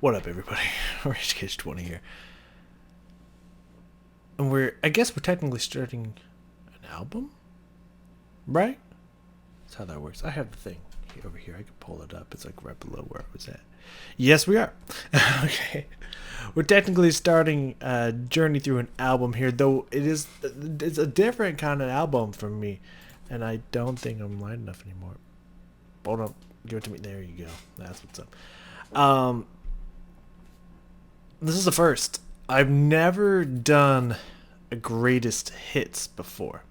What up, everybody? Rage Cage 20 here. And I guess we're technically starting an album? Right? That's how that works. I have the thing over here. I can pull it up. It's like right below where I was at. Yes, we are. Okay. We're technically starting a journey through an album here, though it's a different kind of album for me. And I don't think I'm light enough anymore. Hold up. Give it to me. There you go. That's what's up. This is the first. I've never done a greatest hits before,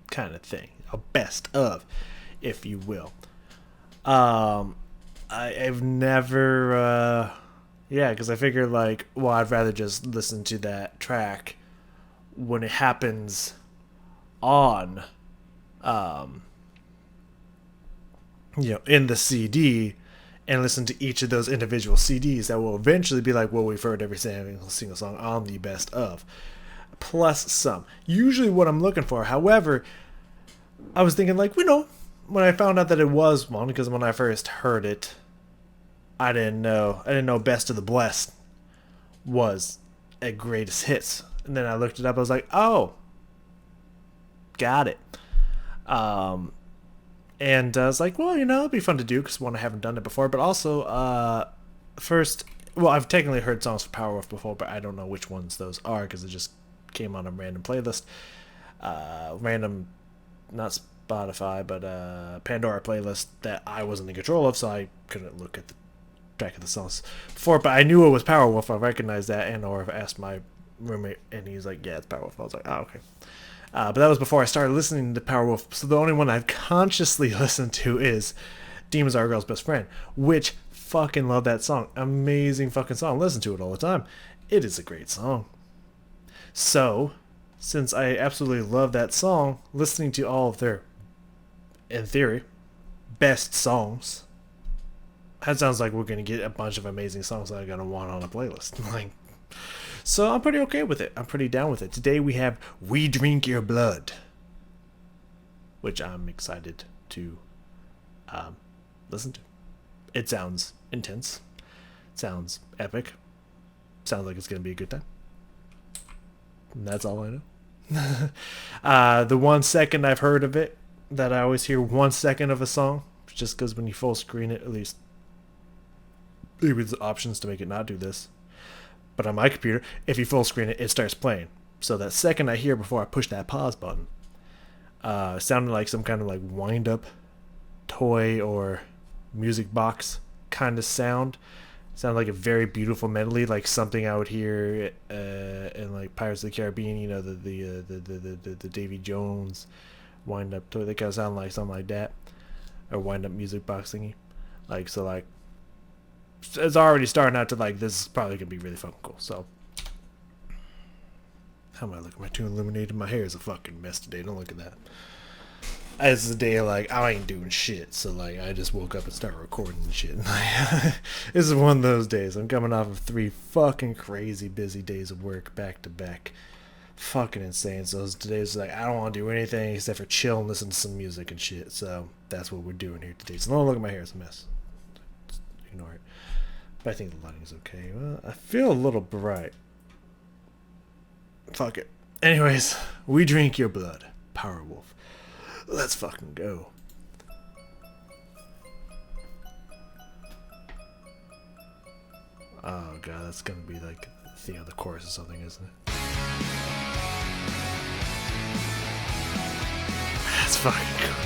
kind of thing. A best of, if you will. I've never, yeah, because I figured I'd rather just listen to that track when it happens on, in the CD, and listen to each of those individual CDs that will eventually be like, well, we've heard every single song on the best of, plus some. Usually what I'm looking for. However, I was thinking when I found out that it was one, because when I first heard it, I didn't know Best of the Blessed was a greatest hits. And then I looked it up. I was like, oh, got it. And I was like, well, it'd be fun to do because, one, I haven't done it before. But also, I've technically heard songs for Powerwolf before, but I don't know which ones those are because it just came on a random playlist. Not Spotify, but Pandora playlist that I wasn't in control of, so I couldn't look at the track of the songs before. But I knew it was Powerwolf. I recognized that, or I've asked my roommate, and he's like, yeah, it's Powerwolf. I was like, oh, okay. But that was before I started listening to Powerwolf, so the only one I've consciously listened to is Demons Are a Girl's Best Friend, which fucking love that song. Amazing fucking song. Listen to it all the time. It is a great song. So, since I absolutely love that song, listening to all of their, in theory, best songs, that sounds like we're going to get a bunch of amazing songs that I'm going to want on a playlist. So I'm pretty okay with it. I'm pretty down with it. Today we have We Drink Your Blood, which I'm excited to listen to. It sounds intense. It sounds epic. Sounds like it's going to be a good time. And that's all I know. The 1 second I've heard of it, that I always hear 1 second of a song, just because when you full screen it, at least there's options to make it not do this. But on my computer, if you full screen it, it starts playing. So that second I hear before I push that pause button, sounded like some kind of wind up toy or music box kind of sound. Sounded like a very beautiful medley, like something I would hear in Pirates of the Caribbean. The Davy Jones wind up toy. They kind of sound like something like that, or wind up music box thingy. It's already starting out to this is probably gonna be really fucking cool. So how am I looking? My too illuminated. My hair is a fucking mess today. Don't look at that. It's a day I ain't doing shit. So I just woke up and started recording and shit. This is one of those days. I'm coming off of 3 fucking crazy busy days of work back to back. Fucking insane. So today's I don't want to do anything except for chill and listen to some music and shit. So that's what we're doing here today. So don't look at my hair. It's a mess. Just ignore it. But I think the lighting's okay. Well, I feel a little bright. Fuck it. Anyways, We Drink Your Blood. Powerwolf. Let's fucking go. Oh god, that's gonna be the chorus or something, isn't it? That's fucking cool.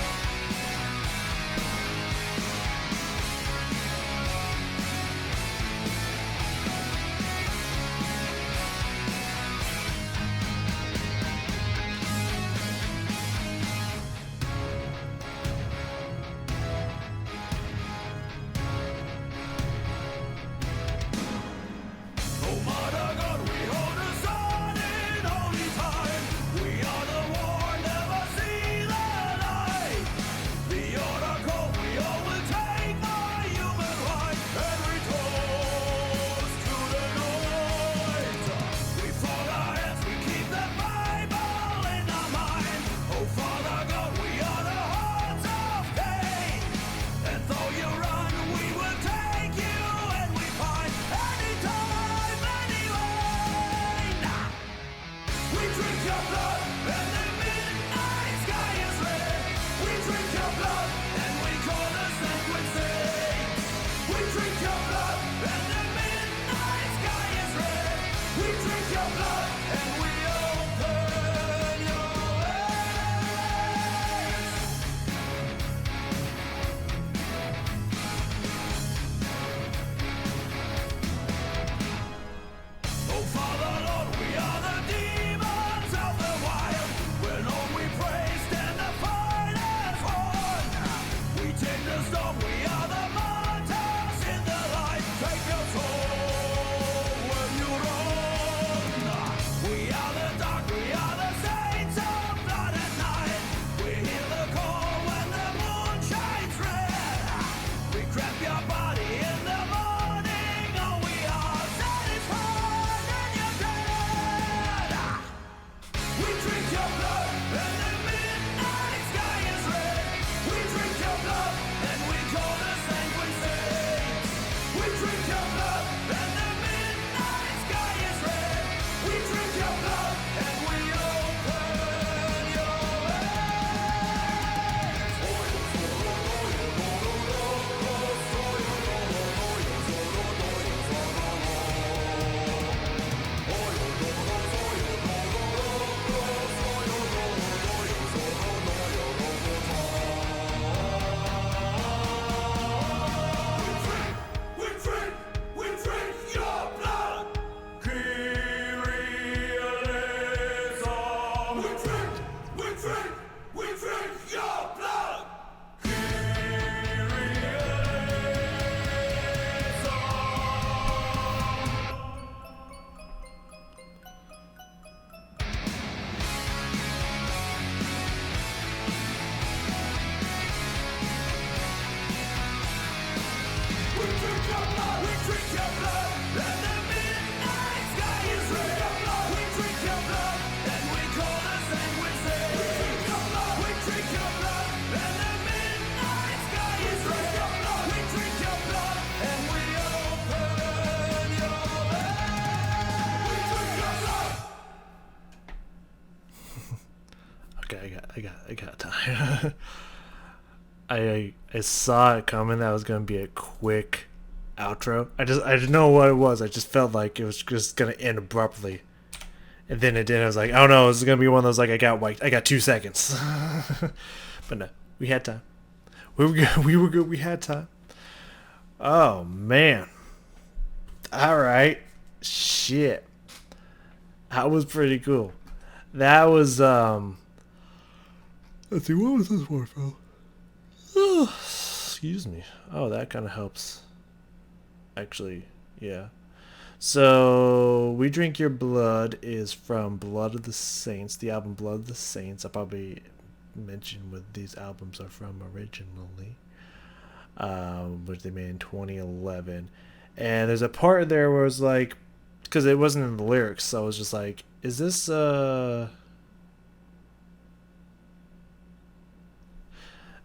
I saw it coming. That was gonna be a quick outro. I didn't know what it was. I just felt like it was just gonna end abruptly, and then it did. I was like, oh no, this is gonna be one of those like I got 2 seconds. But no, we had time. We were good. We were good. We had time. Oh man. All right. Shit. That was pretty cool. That was Let's see, what was this one, Phil? Oh, excuse me. Oh, that kind of helps. Actually, yeah. So, We Drink Your Blood is from Blood of the Saints, the album Blood of the Saints. I'll probably mention what these albums are from originally, which they made in 2011. And there's a part there where it was like, because it wasn't in the lyrics, so I was just like, is this,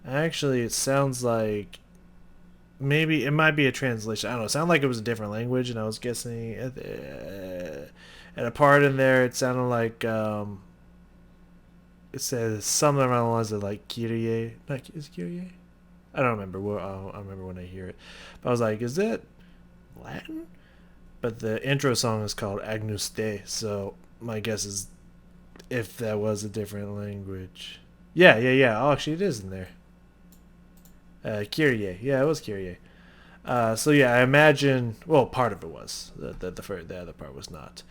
actually, it sounds like maybe it might be a translation. I don't know. It sounded like it was a different language, and I was guessing. And a part in there, it sounded like it says something around the lines of like Kyrie. Not is Kyrie? I don't remember. I remember when I hear it. But I was like, is that Latin? But the intro song is called Agnus Dei, so my guess is if that was a different language. Yeah. Oh, actually, it is in there. Kyrie. Yeah, it was Kyrie. So yeah, I imagine. Well, part of it was. The other part was not.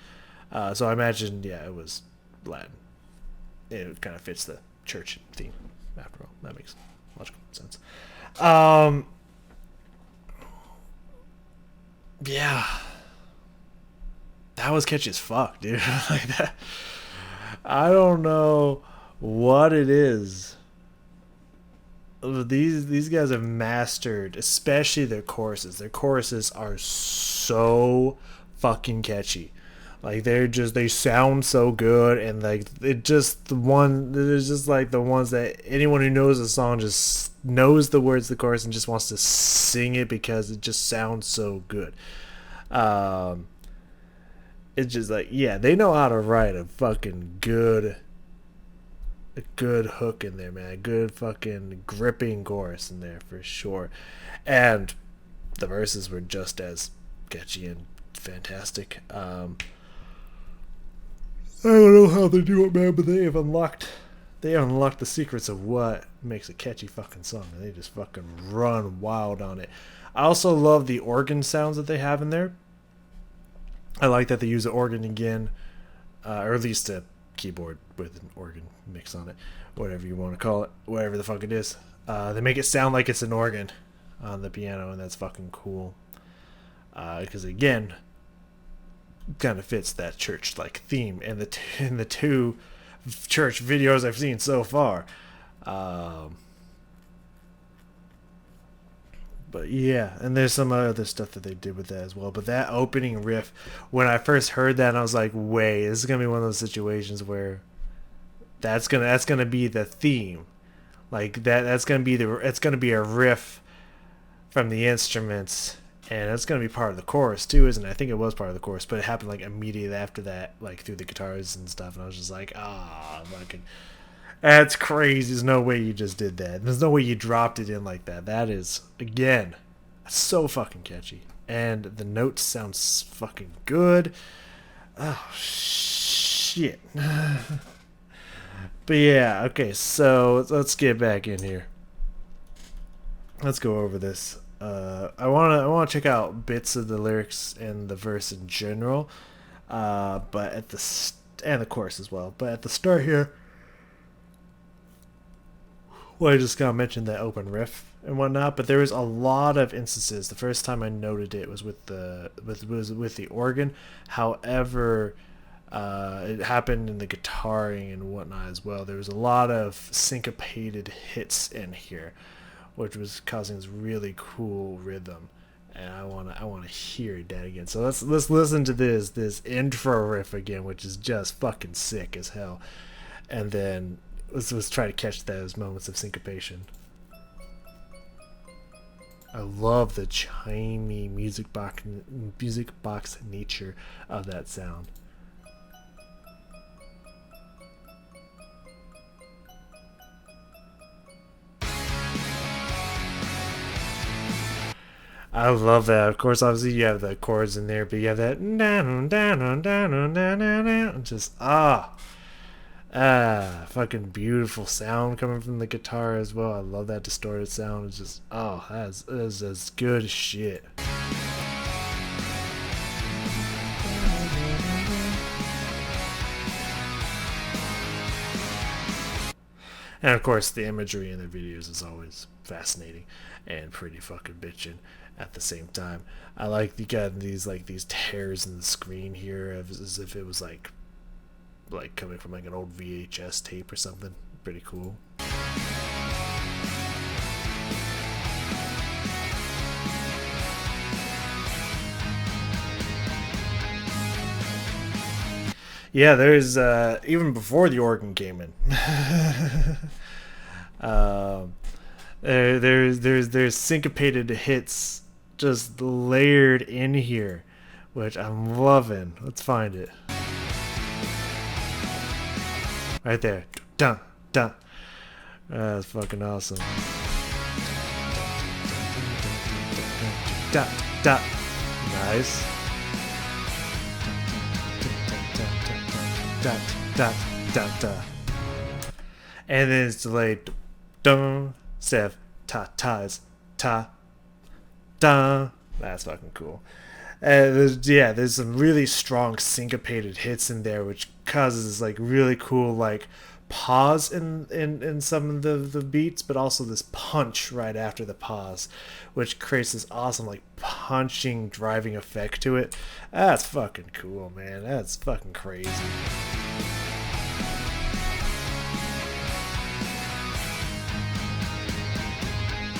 So I imagine, yeah, it was Latin. It kind of fits the church theme. After all, that makes logical sense. Yeah, that was catchy as fuck, dude. Like that. I don't know what it is. These guys have mastered, especially their choruses. Their choruses are so fucking catchy. Like they sound so good, and like there's just like the ones that anyone who knows the song just knows the words of the chorus and just wants to sing it because it just sounds so good. It's just like, yeah, they know how to write a good hook in there, man. A good fucking gripping chorus in there for sure. And the verses were just as catchy and fantastic. I don't know how they do it, man, but they unlocked the secrets of what makes a catchy fucking song, and they just fucking run wild on it. I also love the organ sounds that they have in there. I like that they use the organ again, or at least a keyboard with an organ mix on it, whatever you want to call it, whatever the fuck it is. They make it sound like it's an organ on the piano, and that's fucking cool. Because again, kind of fits that church like theme in the two church videos I've seen so far. But yeah, and there's some other stuff that they did with that as well. But that opening riff, when I first heard that, I was like, "Wait, this is gonna be one of those situations where that's gonna be the theme, like that's gonna be it's gonna be a riff from the instruments, and it's gonna be part of the chorus too, isn't it?" I think it was part of the chorus, but it happened like immediately after that, like through the guitars and stuff, and I was just like, fucking. That's crazy. There's no way you just did that. There's no way you dropped it in like that. That is, again, so fucking catchy. And the notes sound fucking good. Oh, shit. But yeah, okay, so let's get back in here. Let's go over this. I wanna check out bits of the lyrics and the verse in general, but at and the chorus as well. But at the start here, well, I just kind of mentioned that open riff and whatnot, but there was a lot of instances. The first time I noted it was with the organ. However, it happened in the guitaring and whatnot as well. There was a lot of syncopated hits in here, which was causing this really cool rhythm, and I wanna hear that again. So let's listen to this intro riff again, which is just fucking sick as hell, and then let's try to catch those moments of syncopation. I love the chimey music box nature of that sound. I love that. Of course, obviously you have the chords in there, but you have that just fucking beautiful sound coming from the guitar as well. I love that distorted sound. It's just that is as good as shit. And of course, the imagery in the videos is always fascinating and pretty fucking bitchin' at the same time. I like you got these tears in the screen here as if it was like coming from like an old VHS tape or something. Pretty cool. Yeah, there's even before the organ came in. There's syncopated hits just layered in here, which I'm loving. Let's find it. Right there. Dun dun. That's fucking awesome. Da da. Nice. Da da da da. And then it's delayed. Dun. Sev. Ta tas. Ta. Da. That's fucking cool. There's some really strong syncopated hits in there, which causes this like really cool like pause in some of the beats, but also this punch right after the pause, which creates this awesome like punching driving effect to it. That's fucking cool, man. That's fucking crazy.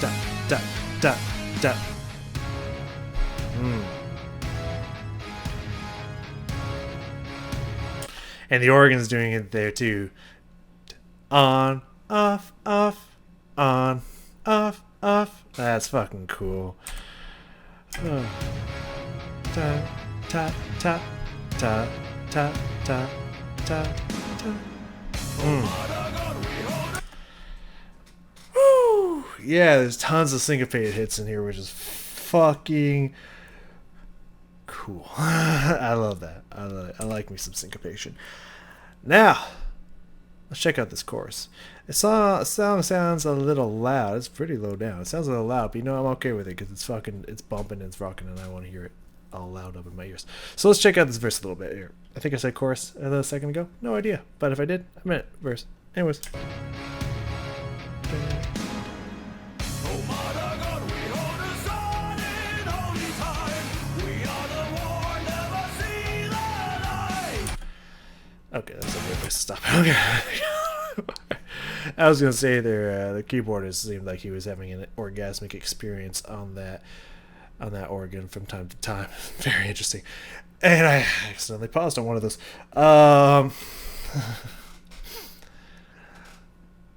Da da da da. And the organ's doing it there too. On, off, off, on, off, off. That's fucking cool. Ta ta ta ta ta ta ta ta. Woo! Yeah, there's tons of syncopated hits in here, which is fucking cool. I love that. I love it. I like me some syncopation. Now, let's check out this chorus. The song sounds a little loud. It's pretty low down. It sounds a little loud, but you know I'm okay with it because it's bumping and it's rocking, and I want to hear it all loud up in my ears. So let's check out this verse a little bit here. I think I said chorus a second ago. No idea, but if I did, I meant verse. Anyways. Okay, that's a good place to stop. Okay. I was gonna say the keyboardist seemed like he was having an orgasmic experience on that organ from time to time. Very interesting. And I accidentally paused on one of those.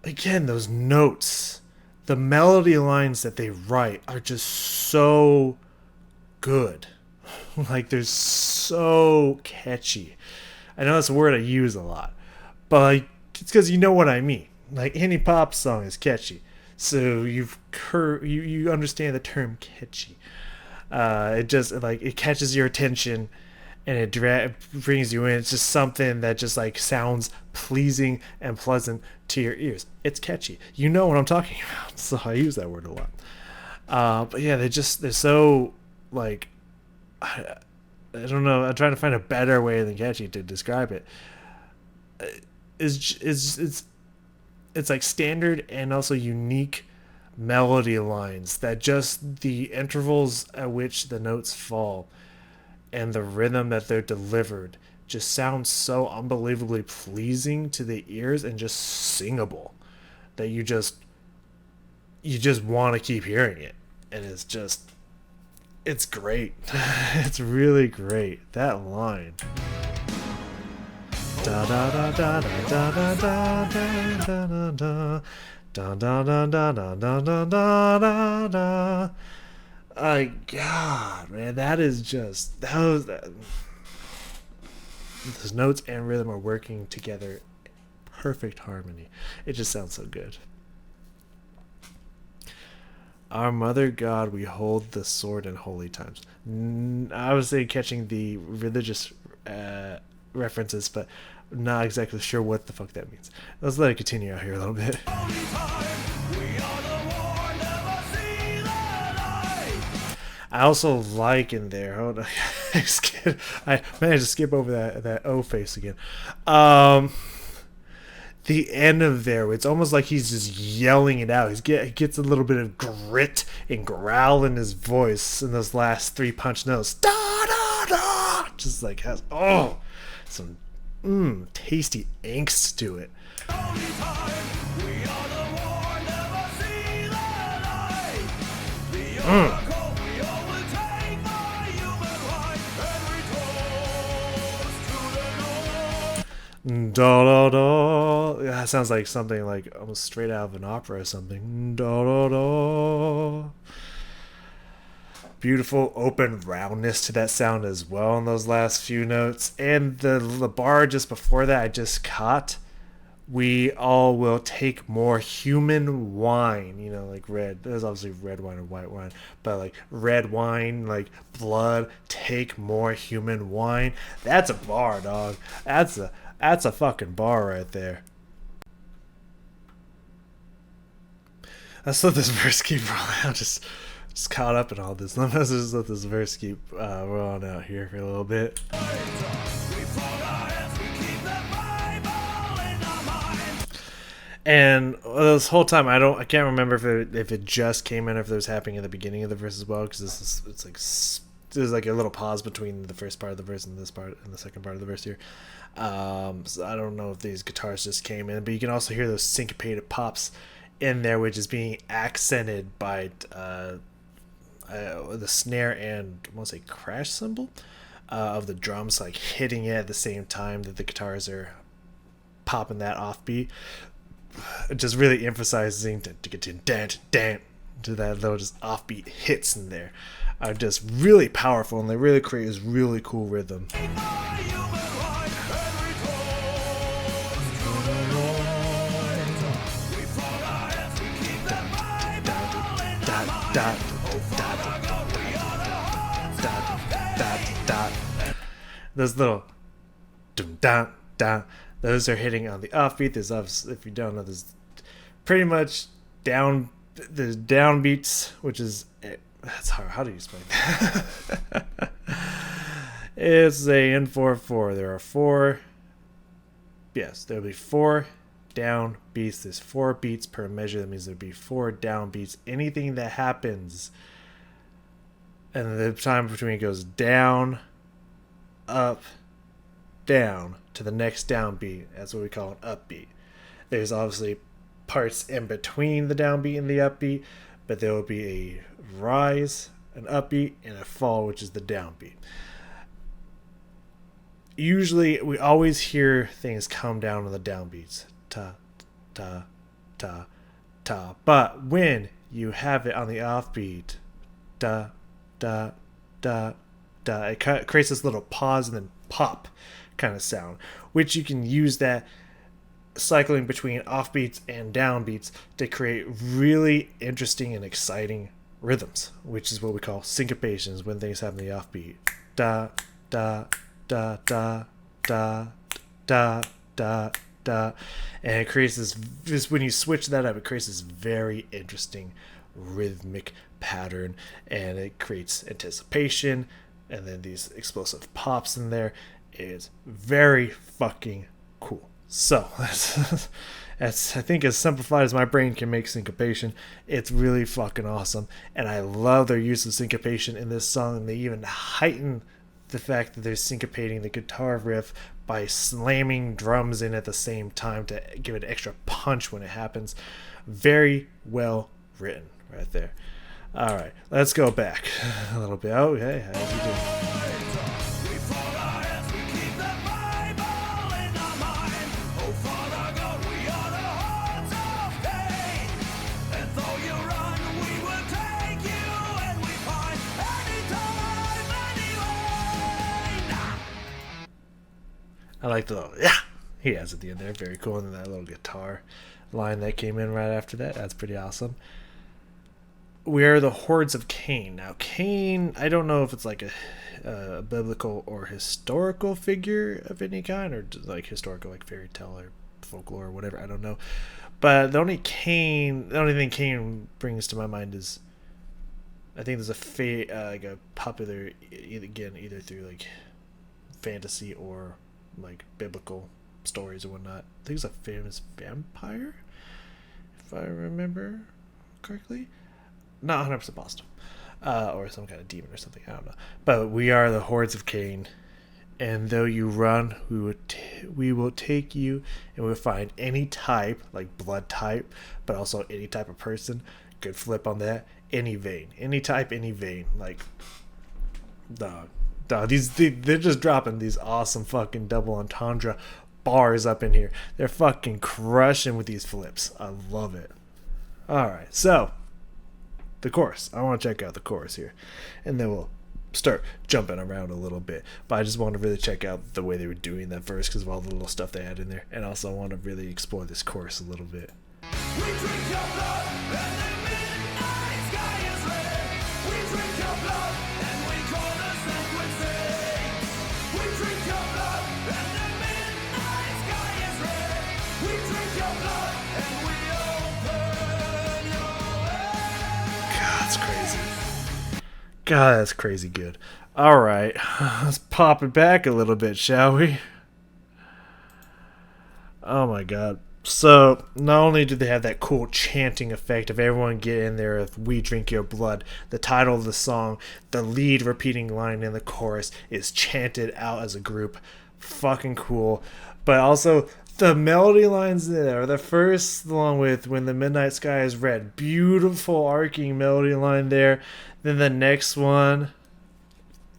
Again, those notes, the melody lines that they write are just so good. Like they're so catchy. I know that's a word I use a lot, but like, it's because you know what I mean. Like any pop song is catchy, so you understand the term catchy. It just like it catches your attention, and it brings you in. It's just something that just like sounds pleasing and pleasant to your ears. It's catchy. You know what I'm talking about, so I use that word a lot. But yeah, they're so like. I don't know. I'm trying to find a better way than catchy to describe it. It's like standard and also unique melody lines that just the intervals at which the notes fall and the rhythm that they're delivered just sounds so unbelievably pleasing to the ears and just singable that you just want to keep hearing it, and it's great. It's really great. That line. Da da da da da da da da da da da da da da da da da da da. God, man, that is just those notes and rhythm are working together, perfect harmony. It just sounds so good. Our mother God, we hold the sword in holy times. I was saying catching the religious references, but not exactly sure what the fuck that means. Let's let it continue out here a little bit. I also like in there. Hold on, I managed to skip over that O face again. The end of there, it's almost like he's just yelling it out. He gets a little bit of grit and growl in his voice in those last three punch notes. Da da da, just like has some tasty angst to it. Da da da. That sounds like something like almost straight out of an opera or something. Da da da. Beautiful open roundness to that sound as well in those last few notes. And the bar just before that I just caught. We all will take more human wine, you know, like red. There's obviously red wine and white wine, but like red wine, like blood. Take more human wine. That's a bar, dog. That's a fucking bar right there. Let's let this verse keep rolling. I'm just caught up in all this. Let's just let this verse keep rolling out here for a little bit. And this whole time, I can't remember if it just came in or if it was happening at the beginning of the verse as well, because it's like there's like a little pause between the first part of the verse and this part and the second part of the verse here. So I don't know if these guitars just came in, but you can also hear those syncopated pops in there, which is being accented by the snare and I want to say crash cymbal of the drums, like hitting it at the same time that the guitars are popping that offbeat. Just really emphasizing to that little just offbeat hits in there are just really powerful, and they really create this really cool rhythm. Those little those are hitting on the offbeat. There's obviously, if you don't know, there's pretty much there's downbeats, which is that's hard. How do you explain that? It's a N4/4. There are four. Yes, there'll be four down beats. There's 4 beats per measure. That means there'll be 4 down beats. Anything that happens, and the time between goes down, up, down to the next downbeat. That's what we call an upbeat. There's obviously parts in between the downbeat and the upbeat, but there will be a rise, an upbeat, and a fall, which is the downbeat. Usually, we always hear things come down on the downbeats. Ta, ta, ta, ta. But when you have it on the offbeat, da, da, da, da, it creates this little pause and then pop kind of sound, which you can use that cycling between offbeats and downbeats to create really interesting and exciting rhythms, which is what we call syncopations when things happen in the offbeat. Da, da, da, da, da, da, da, da. And it creates this when you switch that up, it creates this very interesting rhythmic pattern, and it creates anticipation, and then these explosive pops in there. Is very fucking cool. So that's I think as simplified as my brain can make syncopation, it's really fucking awesome, and I love their use of syncopation in this song. And they even heighten the fact that they're syncopating the guitar riff by slamming drums in at the same time to give it extra punch when it happens. Very well written right there. All right, let's go back a little bit. Oh, hey, how's you doing? I like the little, yeah, he has at the end there. Very cool. And then that little guitar line that came in right after that. That's pretty awesome. We are the hordes of Cain. Now, Cain, I don't know if it's like a biblical or historical figure of any kind, or just like historical, like fairy tale or folklore or whatever. I don't know. But the only thing Cain brings to my mind is, I think there's like a popular, either through like fantasy or like biblical stories or whatnot. I think it's a famous vampire, if I remember correctly. Not 100% positive. Or some kind of demon or something. I don't know. But we are the hordes of Cain. And though you run, we will take you, and we'll find any type, like blood type, but also any type of person. Good flip on that. Any vein. Any type, any vein. Like, dog. They're just dropping these awesome fucking double entendre bars up in here. They're fucking crushing with these flips. I love it. Alright, so the chorus. I want to check out the chorus here. And then we'll start jumping around a little bit. But I just want to really check out the way they were doing that verse because of all the little stuff they had in there. And also I want to really explore this chorus a little bit. We drink your blood and the midnight sky is red. We drink your blood and we call the sacred saints. We drink your blood and the midnight sky is red. We drink your blood and we open your way. God, that's crazy. God, that's crazy good. Alright, let's pop it back a little bit, shall we? Oh my god. So, not only do they have that cool chanting effect of everyone get in there with "We Drink Your Blood," the title of the song, the lead repeating line in the chorus is chanted out as a group. Fucking cool. But also, the melody lines there, the first along with "When the Midnight Sky is Red," beautiful arcing melody line there. Then the next one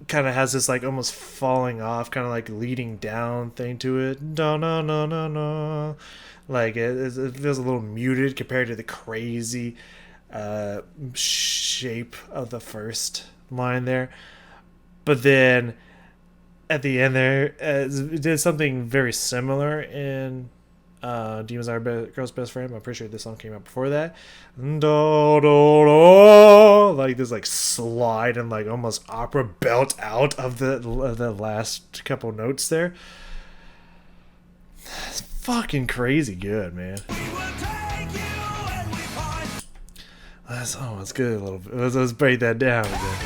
kind of has this like almost falling off, kind of like leading down thing to it. No, no, no, no, no. Like it feels a little muted compared to the crazy shape of the first line there. But then at the end there, it did something very similar in Demons Are Girl's Best Friend. I'm pretty sure this song came out before that. Like this like slide and like almost opera belt out of the last couple notes there. It's fucking crazy good, man. It's good a little bit. Let's break that down again.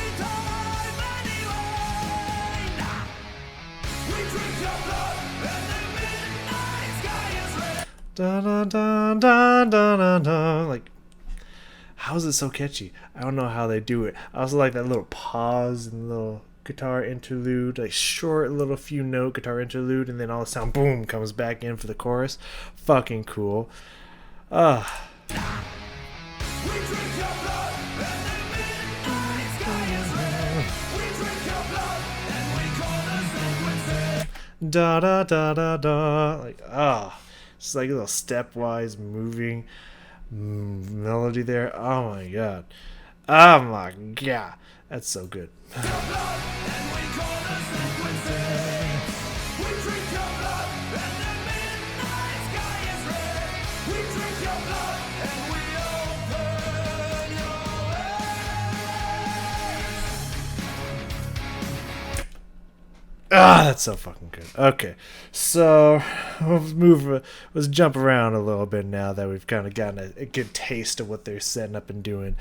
Dun, dun, dun, dun, dun, dun, dun. Like, how is it so catchy? I don't know how they do it. I also like that little pause and little guitar interlude, like short little few note guitar interlude, and then all the sound boom comes back in for the chorus. Fucking cool. Da da da da da. Like it's like a little stepwise moving melody there. Oh my god. Oh my god. That's so good. That's so fucking good. Okay, so let's jump around a little bit now that we've kind of gotten a good taste of what they're setting up and doing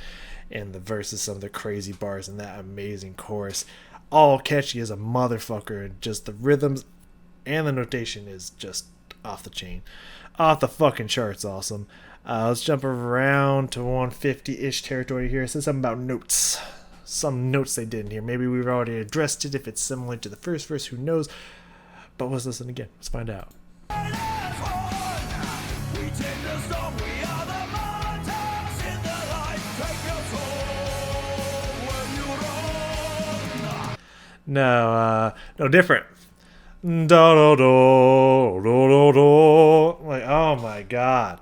in the verses, some of the crazy bars and that amazing chorus. All catchy as a motherfucker, and just the rhythms and the notation is just off the chain. Off the fucking charts, awesome. Let's jump around to 150-ish territory here. It says something about notes. Some notes they did in here. Maybe we've already addressed it. If it's similar to the first verse, who knows? But let's listen again. Let's find out. No different. Do do do do do. Like, oh my god,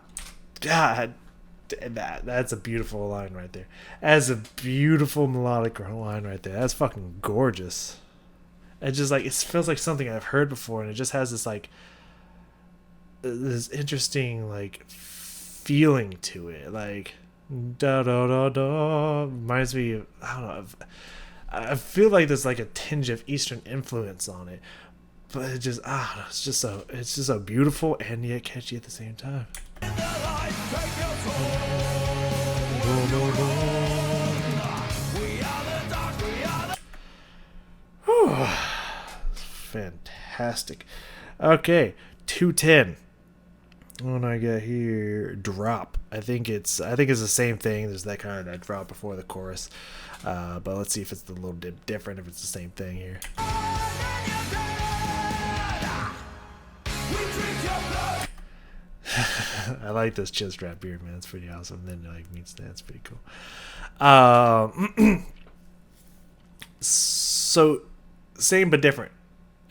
that's a beautiful line right there. That's a beautiful melodic line right there. That's fucking gorgeous. It just like it feels like something I've heard before, and it just has this like this interesting like feeling to it. Like Da da da da. Reminds me of, I don't know. I feel like there's like a tinge of Eastern influence on it, but it just it's just so beautiful and yet catchy at the same time. Whew. Fantastic. Okay, 210. What do I get here? Drop. I think it's the same thing. There's that kind of that drop before the chorus. But let's see if it's a little different, if it's the same thing here. I like this chin strap beard, man. It's pretty awesome. And then like meets that's pretty cool. So same but different.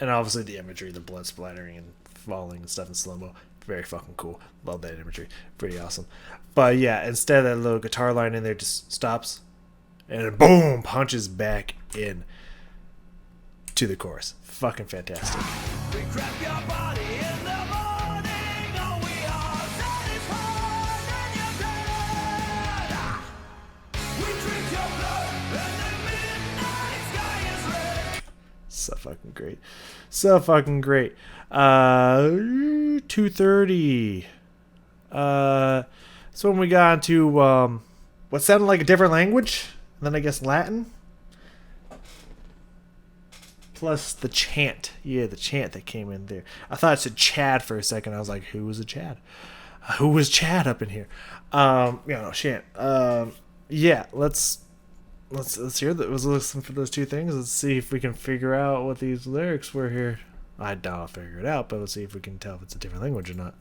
And obviously the imagery, the blood splattering and falling and stuff in slow-mo. Very fucking cool. Love that imagery. Pretty awesome. But yeah, instead of that little guitar line in there just stops and then boom, punches back in to the chorus. Fucking fantastic. We grab your body in the morning, oh, we are satisfied and you're dead. We drink your blood and the midnight sky is red. So fucking great. So fucking great. 230. So when we got into what sounded like a different language, and then I guess Latin. Plus the chant. Yeah, the chant that came in there. I thought it said Chad for a second. I was like, who was a Chad? Who was Chad up in here? Chant. Yeah, let's hear that. Let's listen for those two things. Let's see if we can figure out what these lyrics were here. I doubt I'll figure it out, but let's see if we can tell if it's a different language or not.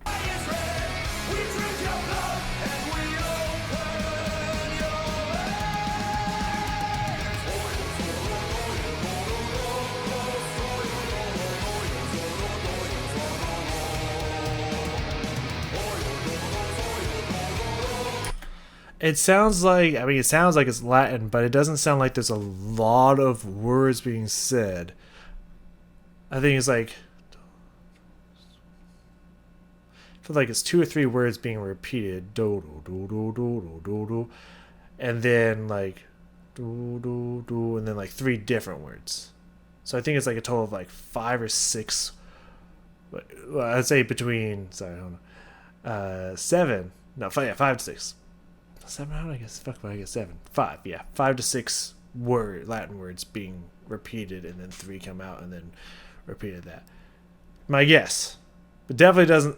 It sounds like it's Latin, but it doesn't sound like there's a lot of words being said. I think it's like, I feel like it's 2 or 3 words being repeated. Do do do do do do do, and then like do do do, and then like 3 different words. So I think it's like a total of like 5 or 6. Well, I'd say between 7. No, 5 to 6. 7. How did I guess? Fuck, I guess 7. 5. Yeah, 5 to 6 Latin words being repeated, and then 3 come out, and then repeated that. My guess, but definitely doesn't.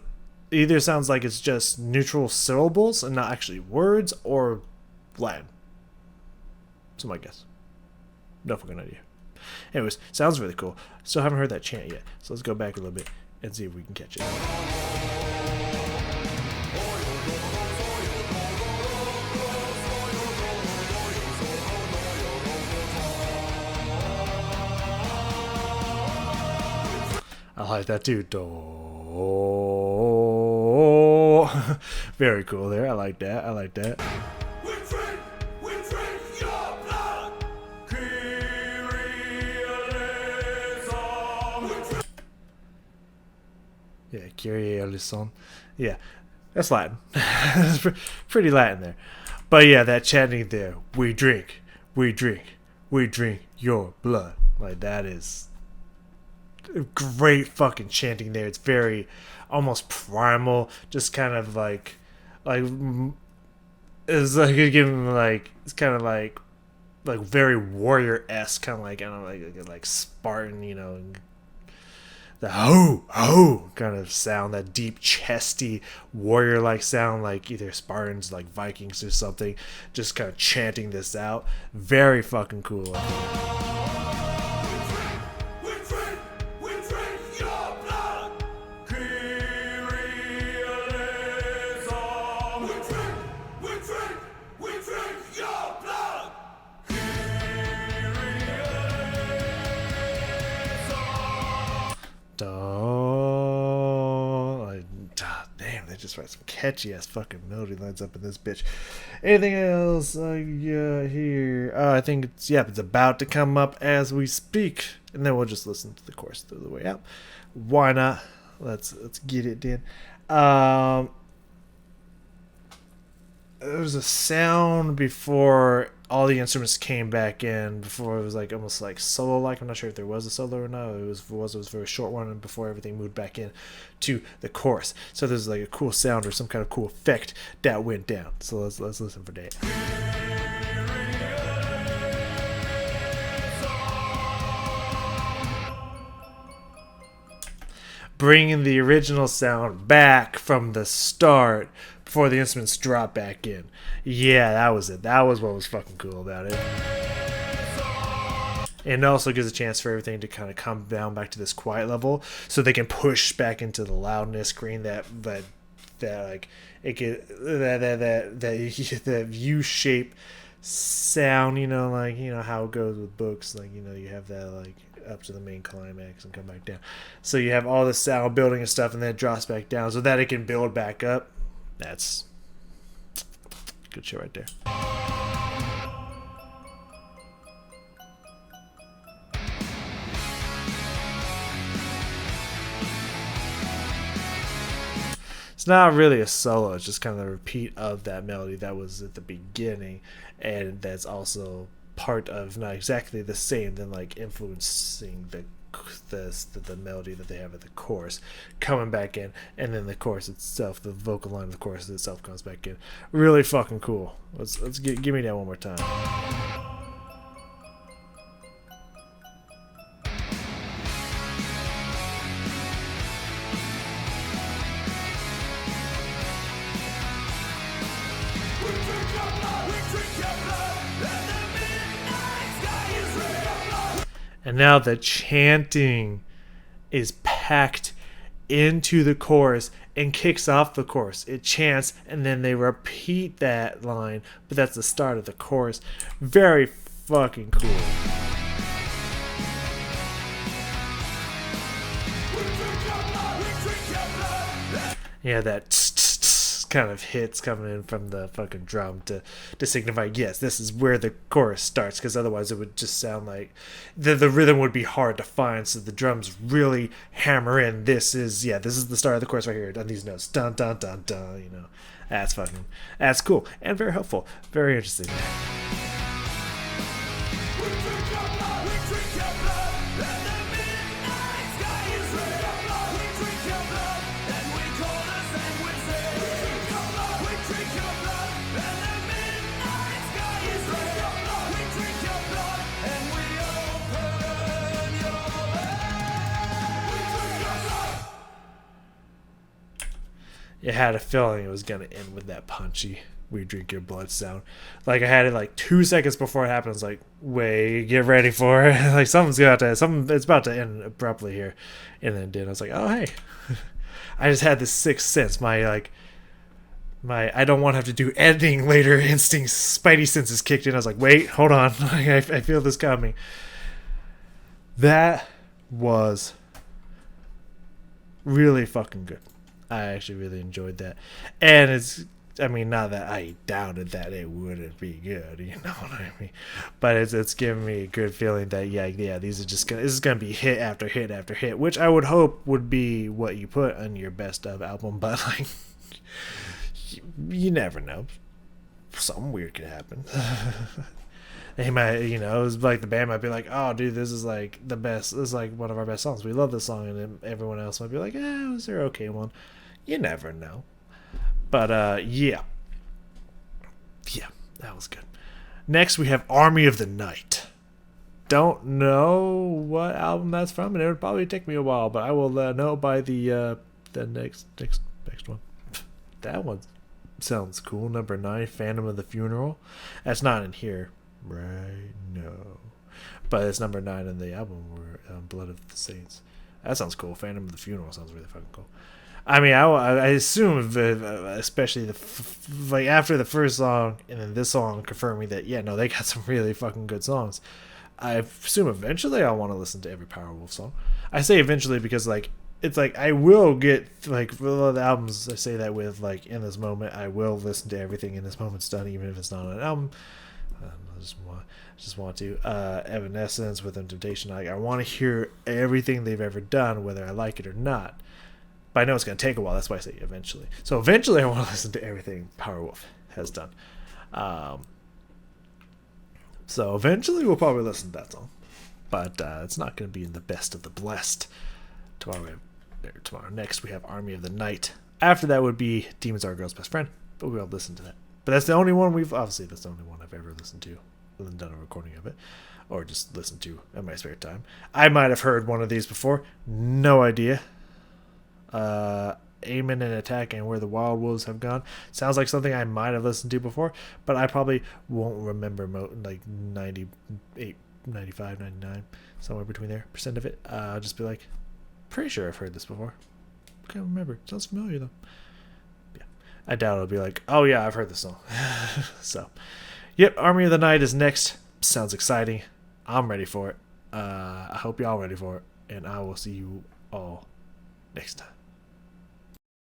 Either sounds like it's just neutral syllables and not actually words, or Latin. So my guess. No fucking idea. Anyways, sounds really cool. Still haven't heard that chant yet, so let's go back a little bit and see if we can catch it. I like that too. Do. Very cool there. I like that. We drink your blood. Yeah, Kyrie eleison. Yeah, that's Latin. That's pretty Latin there. But yeah, that chanting there. We drink your blood. Like that is great fucking chanting there. It's very almost primal, just kind of like it's like giving like it's kind of like very warrior-esque, kind of like I don't know, like Spartan, you know, the ho kind of sound, that deep chesty warrior like sound, like either Spartans, like Vikings or something, just kind of chanting this out. Very fucking cool. Damn, they just write some catchy ass fucking melody lines up in this bitch. Anything else here? I think it's about to come up as we speak, and then we'll just listen to the chorus through the way out. Why not? Let's get it, Dan. there was a sound before all the instruments came back in. Before it was like almost like solo like. I'm not sure if there was a solo or not. It was a very short one, and before everything moved back in to the chorus. So there's like a cool sound or some kind of cool effect that went down. So let's listen for that. Bringing the original sound back from the start before the instruments drop back in. Yeah, that was it. That was what was fucking cool about it. And it also gives a chance for everything to kind of come down back to this quiet level, so they can push back into the loudness screen that like it get that U-shape sound. You know, like how it goes with books. Like you have that like up to the main climax and come back down. So you have all this sound building and stuff, and then it drops back down so that it can build back up. That's good shit right there. It's not really a solo, it's just kind of a repeat of that melody that was at the beginning, and that's also part of, not exactly the same, then like influencing the melody that they have at the chorus coming back in, and then the chorus itself, the vocal line of the chorus itself comes back in. Really fucking cool. Let's give me that one more time. And now the chanting is packed into the chorus and kicks off the chorus. It chants and then they repeat that line, but that's the start of the chorus. Very fucking cool. Yeah, that kind of hits coming in from the fucking drum to signify, yes, this is where the chorus starts, because otherwise it would just sound like the rhythm would be hard to find. So the drums really hammer in, this is the start of the chorus right here on these notes, dun dun dun dun. That's cool and very helpful, very interesting. You had a feeling it was going to end with that punchy "we drink your blood" sound. Like I had it like 2 seconds before it happened. I was like, wait, get ready for it. Like it's about to end abruptly here. And then it did. I was like, oh hey. I just had this sixth sense. My I don't want to have to do editing later instincts, spidey senses kicked in. I was like, wait, hold on. I feel this coming. That was really fucking good. I actually really enjoyed that. And not that I doubted that it wouldn't be good, you know what I mean? But it's giving me a good feeling that this is gonna be hit after hit after hit, which I would hope would be what you put on your best of album, but like you never know. Something weird could happen. They might, it was like the band might be like, oh, dude, this is like the best. This is like one of our best songs. We love this song. And then everyone else might be like, it was their okay one. You never know. But, yeah, that was good. Next, we have Army of the Night. Don't know what album that's from, and it would probably take me a while, but I will know by the next one. That one sounds cool. Number 9, Phantom of the Funeral. That's not in here. Right, no, but it's number 9 in the album, Blood of the Saints. That sounds cool. Phantom of the Funeral sounds really fucking cool. I mean, I assume, especially like after the first song and then this song confirming that, they got some really fucking good songs. I assume eventually I'll want to listen to every Powerwolf song. I say eventually because it's like I will get like for a lot of the albums I say that with, like in this moment I will listen to everything in this moment's done, even if it's not on an album. I just want to Evanescence, Within Temptation. I want to hear everything they've ever done, whether I like it or not. But I know it's going to take a while. That's why I say eventually. So eventually I want to listen to everything Powerwolf has done. So eventually we'll probably listen to that song, but it's not going to be in the best of the blessed. Tomorrow next we have Army of the Night. After that would be Demons Are a Girl's Best Friend, but we'll listen to that. But that's the only one that's the only one I've ever listened to, and done a recording of it, or just listened to in my spare time. I might have heard one of these before, no idea. Aiming and Attack and Where the Wild Wolves Have Gone sounds like something I might have listened to before, but I probably won't remember like 98, 95, 99, somewhere between there percent of it. I'll just be like, pretty sure I've heard this before. Can't remember. Sounds familiar though. Yeah, I doubt it'll be like, oh yeah, I've heard this song. So, yep, Army of the Night is next. Sounds exciting. I'm ready for it. I hope y'all ready for it, and I will see you all next time.